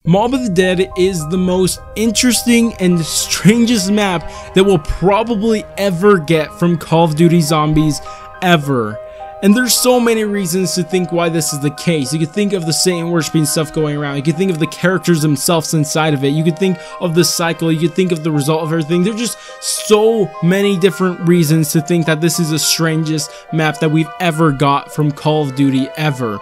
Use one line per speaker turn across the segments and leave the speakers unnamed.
Mob of the Dead is the most interesting and strangest map that we'll probably ever get from Call of Duty Zombies ever. And there's so many reasons to think why this is the case. You could think of the Satan worshipping stuff going around. You could think of the characters themselves inside of it. You could think of the cycle. You could think of the result of everything. There's just so many different reasons to think that this is the strangest map that we've ever got from Call of Duty ever.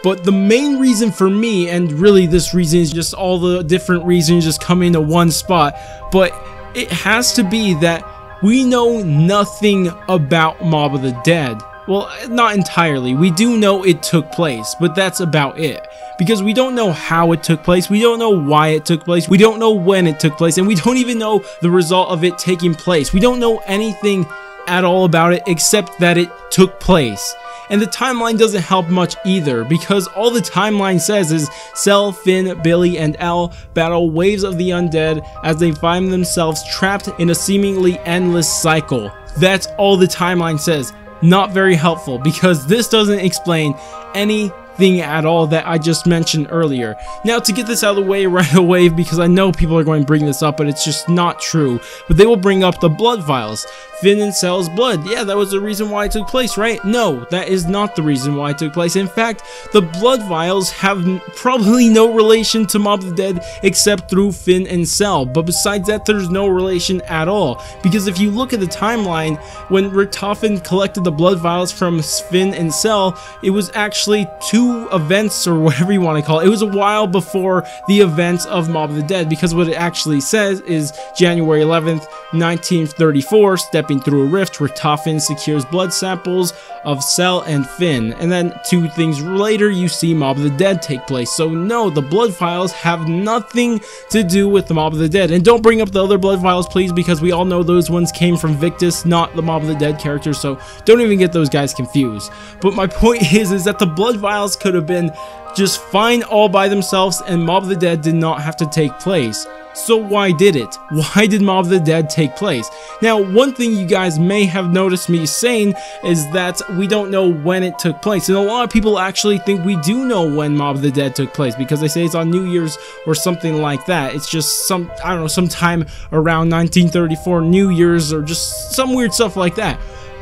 But the main reason for me, and really this reason is just all the different reasons just come into one spot, but it has to be that we know nothing about Mob of the Dead. Well, not entirely. We do know it took place, but that's about it. Because we don't know how it took place, we don't know why it took place, we don't know when it took place, and we don't even know the result of it taking place. We don't know anything at all about it except that it took place. And the timeline doesn't help much either, because all the timeline says is Cell, Finn, Billy, and Elle battle waves of the undead as they find themselves trapped in a seemingly endless cycle. That's all the timeline says. Not very helpful, because this doesn't explain anything at all that I just mentioned earlier. Now, to get this out of the way right away, because I know people are going to bring this up, but it's just not true, but they will bring up the blood vials. Finn and Cell's blood. Yeah, that was the reason why it took place, right? No, that is not the reason why it took place. In fact, the blood vials have probably no relation to Mob of the Dead except through Finn and Cell. But besides that, there's no relation at all. Because if you look at the timeline, when Richtofen collected the blood vials from Finn and Cell, it was actually 2 events, or whatever you want to call it. It was a while before the events of Mob of the Dead, because what it actually says is January 11th, 1934, stepping through a rift, Richtofen secures blood samples of Cell and Finn, and then 2 things later you see Mob of the Dead take place. So no, the blood vials have nothing to do with the Mob of the Dead. And don't bring up the other blood vials, please, because we all know those ones came from Victus, not the Mob of the Dead characters, so don't even get those guys confused. But my point is that the blood vials could have been just fine all by themselves, and Mob of the Dead did not have to take place. So why did it? Why did Mob of the Dead take place? Now, one thing you guys may have noticed me saying is that we don't know when it took place. And a lot of people actually think we do know when Mob of the Dead took place, because they say it's on New Year's or something like that. It's just I don't know, sometime around 1934 New Year's, or just some weird stuff like that.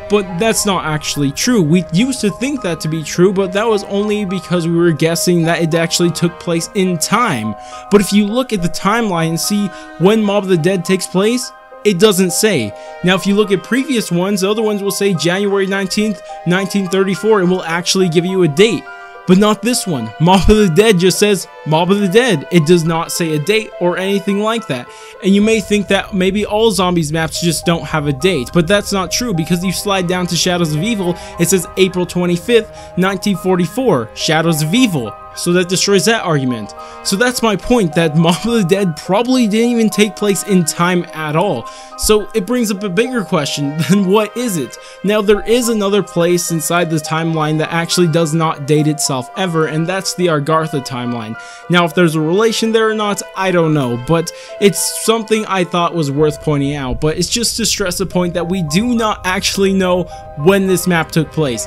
But that's not actually true. We used to think that to be true, but that was only because we were guessing that it actually took place in time. But if you look at the timeline and see when Mob of the Dead takes place, it doesn't say. Now, if you look at previous ones, the other ones will say January 19th, 1934, and will actually give you a date. But not this one. Mob of the Dead just says Mob of the Dead. It does not say a date or anything like that. And you may think that maybe all zombies maps just don't have a date, but that's not true, because you slide down to Shadows of Evil, it says April 25th, 1944, Shadows of Evil. So that destroys that argument. So that's my point, that Mob of the Dead probably didn't even take place in time at all. So it brings up a bigger question, then what is it? Now, there is another place inside the timeline that actually does not date itself ever, and that's the Argartha timeline. Now, if there's a relation there or not, I don't know, but it's something I thought was worth pointing out. But it's just to stress the point that we do not actually know when this map took place.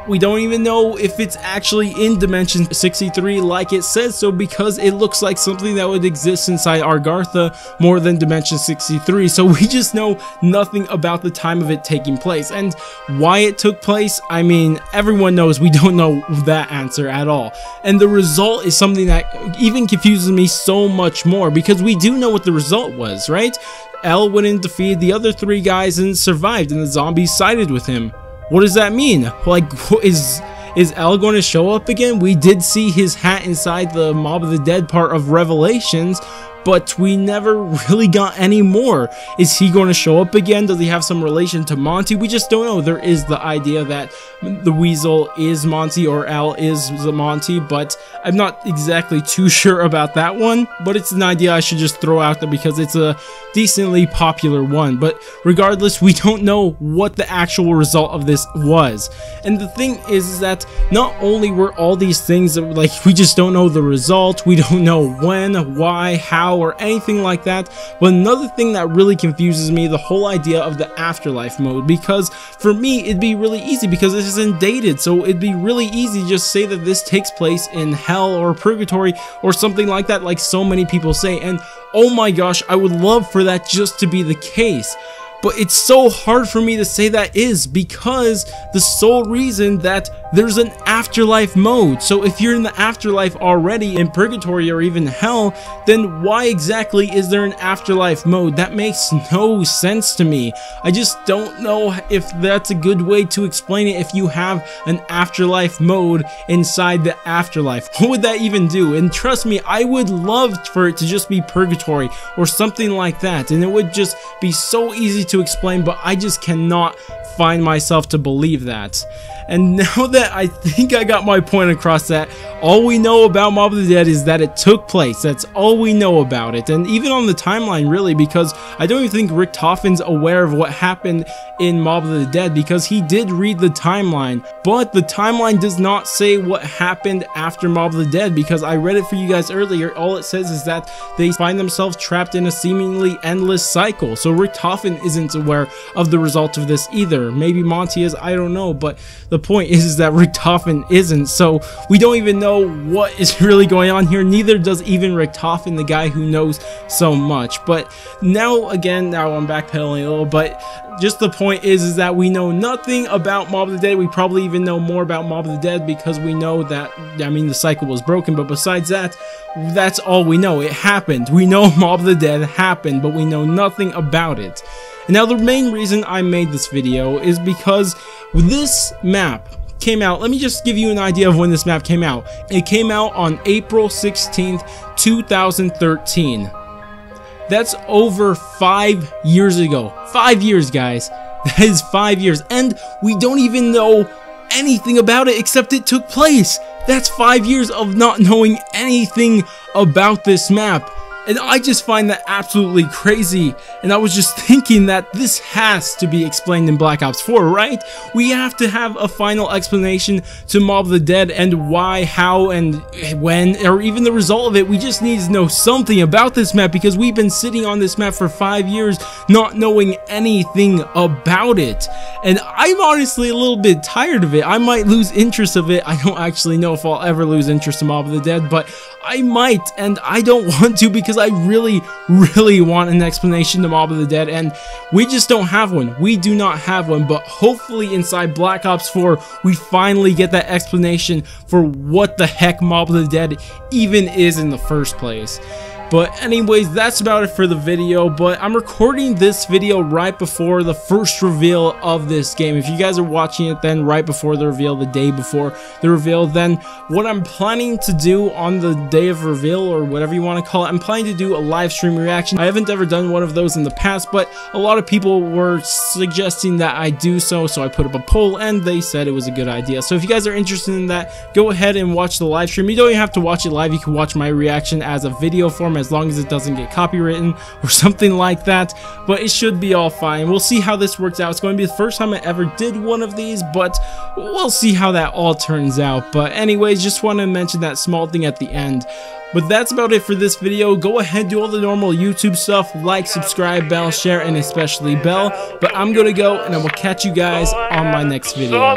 We don't even know if it's actually in Dimension 63 like it says so, because it looks like something that would exist inside Argartha more than Dimension 63. So we just know nothing about the time of it taking place. And why it took place, I mean, everyone knows we don't know that answer at all. And the result is something that even confuses me so much more, because we do know what the result was, right? Elle went and defeated the other 3 guys and survived, and the zombies sided with him. What does that mean? Like, is Elle going to show up again? We did see his hat inside the Mob of the Dead part of Revelations, but we never really got any more. Is he going to show up again? Does he have some relation to Monty? We just don't know. There is the idea that the Weasel is Monty, or Elle is the Monty, but I'm not exactly too sure about that one. But it's an idea I should just throw out there because it's a decently popular one. But regardless, we don't know what the actual result of this was. And the thing is that not only were all these things, like, we just don't know the result, we don't know when, why, how, how or anything like that. But another thing that really confuses me, the whole idea of the afterlife mode, because for me it'd be really easy because this isn't dated, so it'd be really easy to just say that this takes place in hell or purgatory or something like that, like so many people say. And oh my gosh, I would love for that just to be the case. But it's so hard for me to say that is because the sole reason that there's an afterlife mode. So if you're in the afterlife already, in purgatory or even hell, then why exactly is there an afterlife mode? That makes no sense to me. I just don't know if that's a good way to explain it. If you have an afterlife mode inside the afterlife, what would that even do? And trust me, I would love for it to just be purgatory or something like that, and it would just be so easy to explain, but I just cannot find myself to believe that. And now that I think I got my point across, that all we know about Mob of the Dead is that it took place. That's all we know about it. And even on the timeline, really, because I don't even think Richtofen's aware of what happened in Mob of the Dead, because he did read the timeline, but the timeline does not say what happened after Mob of the Dead, because I read it for you guys earlier. All it says is that they find themselves trapped in a seemingly endless cycle. So Richtofen isn't aware of the result of this either. Maybe Monty is, I don't know, but the point is that Richtofen isn't, so we don't even know what is really going on here. Neither does even Richtofen, the guy who knows so much. But now again, now I'm backpedaling a little, but just the point is that we know nothing about Mob of the Dead. We probably even know more about Mob of the Dead because we know that, I mean, the cycle was broken, but besides that, that's all we know. It happened. We know Mob of the Dead happened, but we know nothing about it. And now the main reason I made this video is because this map came out. Let me just give you an idea of when this map came out. It came out on April 16th, 2013. That's over 5 years ago. 5 years, guys. That is 5 years. And we don't even know anything about it except it took place. That's 5 years of not knowing anything about this map. And I just find that absolutely crazy. And I was just thinking that this has to be explained in Black Ops 4, right? We have to have a final explanation to Mob of the Dead and why, how, and when, or even the result of it. We just need to know something about this map because we've been sitting on this map for 5 years not knowing anything about it. And I'm honestly a little bit tired of it. I might lose interest of it. I don't actually know if I'll ever lose interest in Mob of the Dead, but I might, and I don't want to because I really want an explanation to Mob of the Dead, and we just don't have one. We do not have one, but hopefully inside Black Ops 4 we finally get that explanation for what the heck Mob of the Dead even is in the first place. But anyways, that's about it for the video, but I'm recording this video right before the first reveal of this game. If you guys are watching it then right before the reveal, the day before the reveal, then what I'm planning to do on the day of reveal, or whatever you want to call it, I'm planning to do a live stream reaction. I haven't ever done one of those in the past, but a lot of people were suggesting that I do so I put up a poll and they said it was a good idea. So if you guys are interested in that, go ahead and watch the live stream. You don't even have to watch it live. You can watch my reaction as a video form, as long as it doesn't get copywritten or something like that, but it should be all fine. We'll see how this works out. It's going to be the first time I ever did one of these, but we'll see how that all turns out. But anyways, just want to mention that small thing at the end. But that's about it for this video. Go ahead, do all the normal YouTube stuff, like, subscribe, bell, share, and especially bell. But I'm gonna go, and I will catch you guys on my next video.